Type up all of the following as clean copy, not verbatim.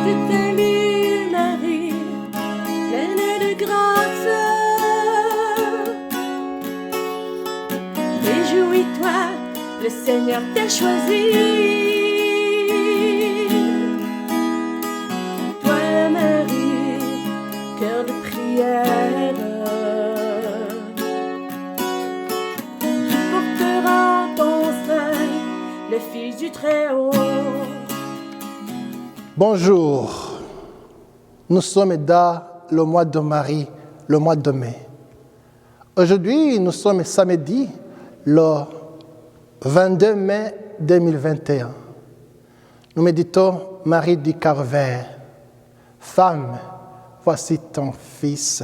te salue Marie, pleine de grâce. Réjouis-toi, le Seigneur t'a choisi. Toi Marie, cœur de prière, tu porteras en ton sein le Fils du Très-Haut. Bonjour, nous sommes dans le mois de Marie, le mois de mai. Aujourd'hui, nous sommes samedi, le 22 mai 2021. Nous méditons Marie du Calvaire. Femme, voici ton fils.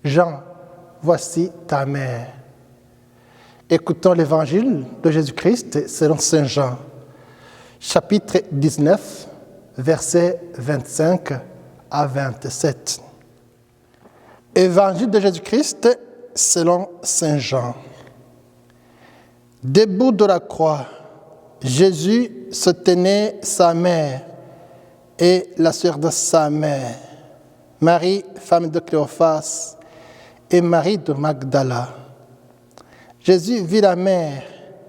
Jean, voici ta mère. Écoutons l'évangile de Jésus-Christ selon Saint Jean, chapitre 19, versets 25 à 27. Évangile de Jésus-Christ selon Saint Jean. Debout de la croix, Jésus se tenait sa mère et la sœur de sa mère, Marie, femme de Cléophas, et Marie de Magdala. Jésus vit la mère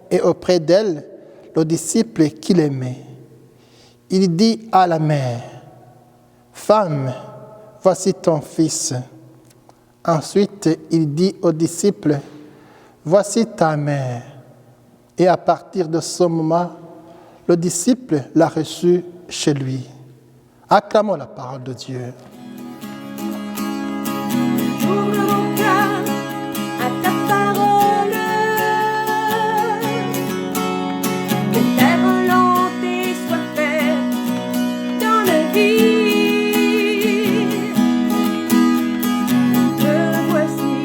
et auprès d'elle le disciple qu'il aimait. Il dit à la mère, « Femme, voici ton fils. » Ensuite, il dit au disciple, « Voici ta mère. » Et à partir de ce moment, le disciple l'a reçu chez lui. Acclamons la parole de Dieu. Ouvre mon cœur à ta parole, que ta volonté soit faite dans la vie. Me voici,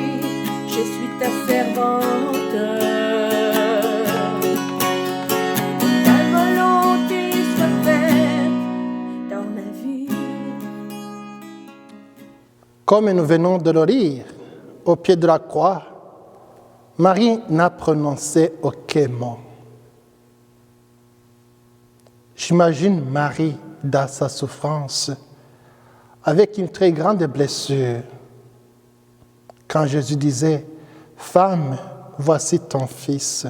je suis ta servante. Ta volonté soit faite dans ma vie. Comme nous venons de le lire, au pied de la croix, Marie n'a prononcé aucun mot. J'imagine Marie dans sa souffrance, avec une très grande blessure. Quand Jésus disait, « Femme, voici ton fils »,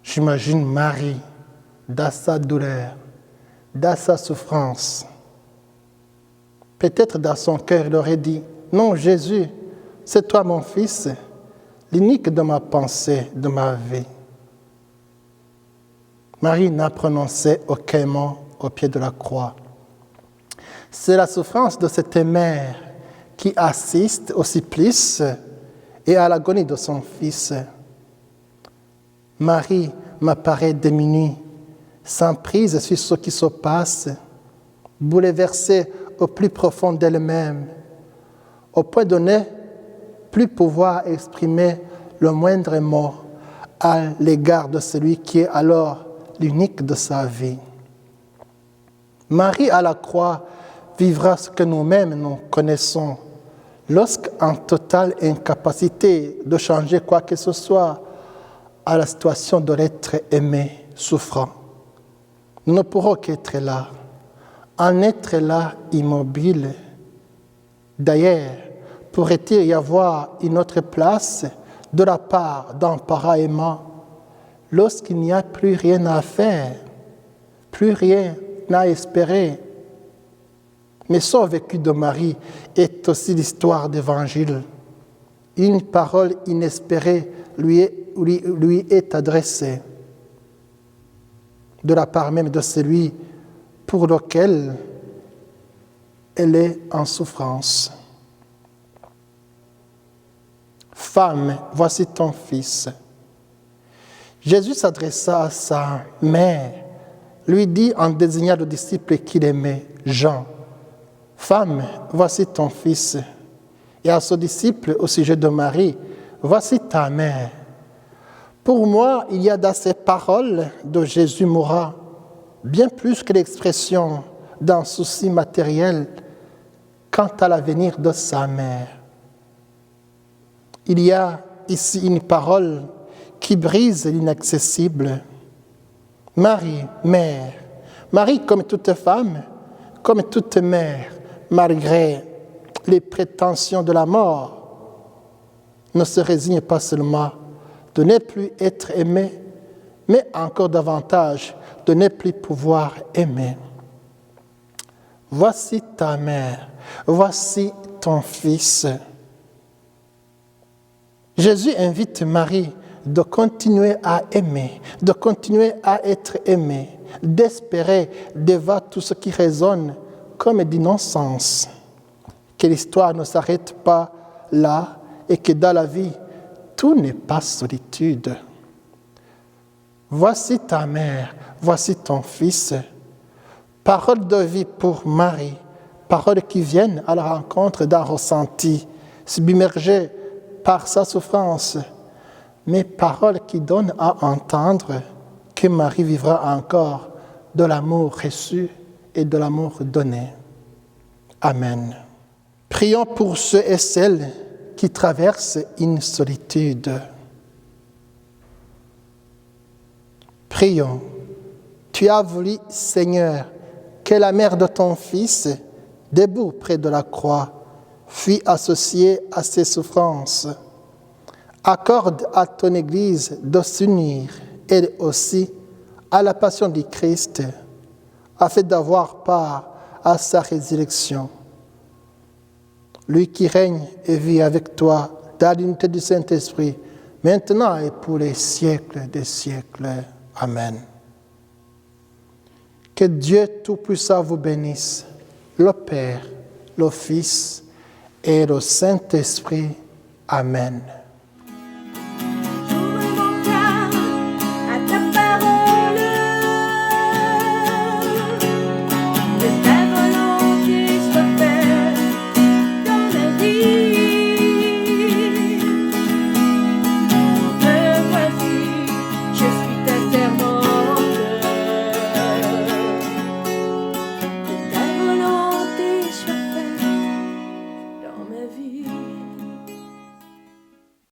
j'imagine Marie dans sa douleur, dans sa souffrance. Peut-être dans son cœur, il aurait dit, « Non, Jésus, c'est toi mon fils, l'unique de ma pensée, de ma vie. » Marie n'a prononcé aucun mot au pied de la croix. C'est la souffrance de cette mère qui assiste au supplice et à l'agonie de son fils. Marie m'apparaît démunie, sans prise sur ce qui se passe, bouleversée au plus profond d'elle-même, au point de ne plus pouvoir exprimer le moindre mot à l'égard de celui qui est alors l'unique de sa vie. Marie à la croix vivra ce que nous-mêmes nous connaissons, lorsqu'en totale incapacité de changer quoi que ce soit à la situation de l'être aimé, souffrant. Nous ne pourrons qu'être là, en être là immobile. D'ailleurs, pourrait-il y avoir une autre place de la part d'un parent aimant lorsqu'il n'y a plus rien à faire, plus rien à espérer? Mais son vécu de Marie est aussi l'histoire d'Évangile. Une parole inespérée lui est adressée de la part même de celui pour lequel elle est en souffrance. Femme, voici ton fils. Jésus s'adressa à sa mère, lui dit en désignant le disciple qu'il aimait, Jean, « Femme, voici ton fils. » Et à ce disciple au sujet de Marie, « Voici ta mère. » Pour moi, il y a dans ces paroles de Jésus mourant bien plus que l'expression d'un souci matériel quant à l'avenir de sa mère. Il y a ici une parole qui brise l'inaccessible. Marie, mère, Marie, comme toute femme, comme toute mère, malgré les prétentions de la mort, ne se résigne pas seulement de ne plus être aimée, mais encore davantage de ne plus pouvoir aimer. Voici ta mère, voici ton fils. Jésus invite Marie de continuer à aimer, de continuer à être aimée, d'espérer, de voir tout ce qui résonne comme d'innocence. Que l'histoire ne s'arrête pas là et que dans la vie, tout n'est pas solitude. Voici ta mère, voici ton fils. Paroles de vie pour Marie, paroles qui viennent à la rencontre d'un ressenti, submergé par sa souffrance, mais paroles qui donnent à entendre que Marie vivra encore de l'amour reçu et de l'amour donné. Amen. Prions pour ceux et celles qui traversent une solitude. Prions. Tu as voulu, Seigneur, que la mère de ton Fils, debout près de la croix, fût associée à ses souffrances. Accorde à ton Église de s'unir, elle aussi, à la passion du Christ, afin d'avoir part à sa résurrection. Lui qui règne et vit avec toi dans l'unité du Saint-Esprit, maintenant et pour les siècles des siècles. Amen. Que Dieu Tout-Puissant vous bénisse, le Père, le Fils et le Saint-Esprit. Amen.